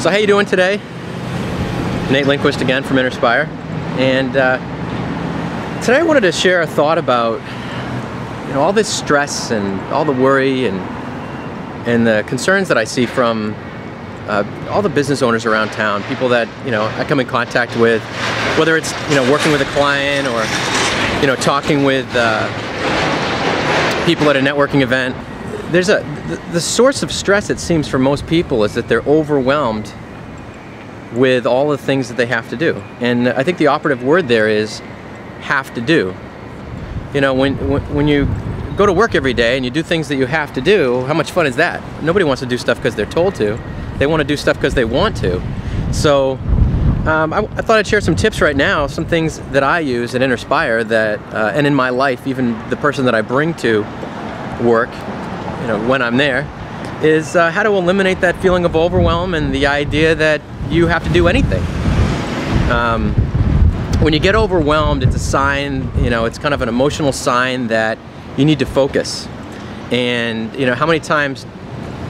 So how you doing today? Nate Lindquist again from Inspire, and today I wanted to share a thought about all this stress and all the worry and the concerns that I see from all the business owners around town, people that I come in contact with, whether it's working with a client or talking with people at a networking event. There's the source of stress, it seems, for most people is that they're overwhelmed with all the things that they have to do. And I think the operative word there is have to do. When you go to work every day and you do things that you have to do, how much fun is that? Nobody wants to do stuff because they're told to. They want to do stuff because they want to. So I thought I'd share some tips right now, some things that I use at Inspire that, and in my life, even the person that I bring to work, when I'm there, is how to eliminate that feeling of overwhelm and the idea that you have to do anything. When you get overwhelmed, it's a sign, it's kind of an emotional sign that you need to focus. And how many times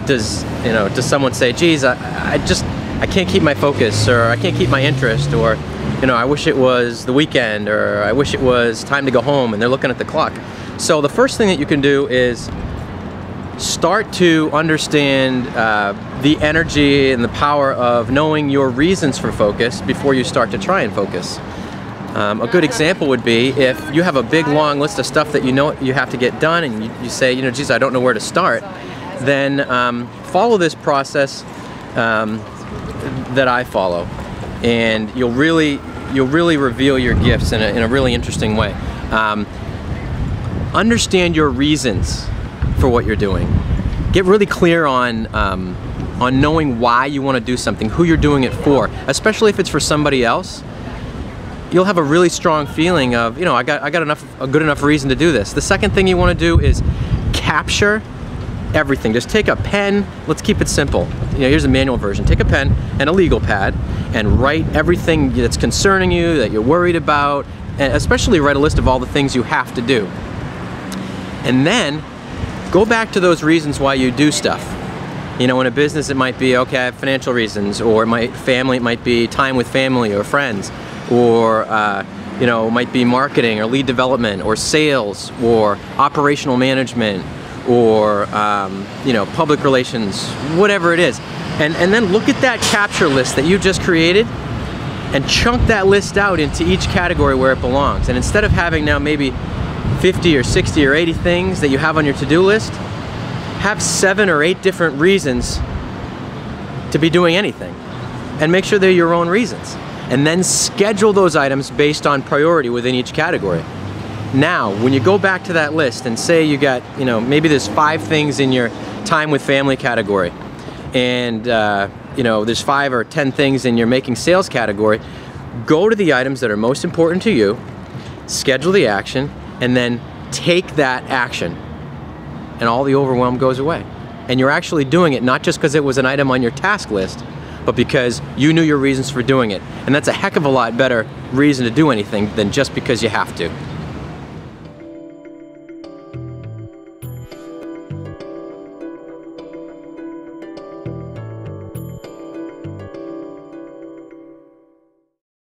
does someone say, geez, I can't keep my focus, or I can't keep my interest, or I wish it was the weekend, or I wish it was time to go home, and they're looking at the clock. So the first thing that you can do is start to understand the energy and the power of knowing your reasons for focus before you start to try and focus. A good example would be if you have a big long list of stuff that you have to get done, and you say, geez, I don't know where to start, then follow this process that I follow, and you'll really reveal your gifts in a really interesting way. Understand your reasons for what you're doing. Get really clear on knowing why you want to do something, who you're doing it for, especially if it's for somebody else. You'll have a really strong feeling of, I got a good enough reason to do this. The second thing you want to do is capture everything. Just take a pen. Let's keep it simple. Here's a manual version. Take a pen and a legal pad and write everything that's concerning you, that you're worried about, and especially write a list of all the things you have to do. And then go back to those reasons why you do stuff. In a business it might be, okay, I have financial reasons, or it might be time with family or friends, or it might be marketing or lead development or sales or operational management or public relations, whatever it is. And then look at that capture list that you just created and chunk that list out into each category where it belongs. And instead of having now maybe 50 or 60 or 80 things that you have on your to-do list, have 7 or 8 different reasons to be doing anything, and make sure they're your own reasons. And then schedule those items based on priority within each category. Now, when you go back to that list and say you got, maybe there's 5 things in your time with family category, and there's 5 or 10 things in your making sales category, go to the items that are most important to you, schedule the action, and then take that action, and all the overwhelm goes away. And you're actually doing it not just because it was an item on your task list, but because you knew your reasons for doing it. And that's a heck of a lot better reason to do anything than just because you have to.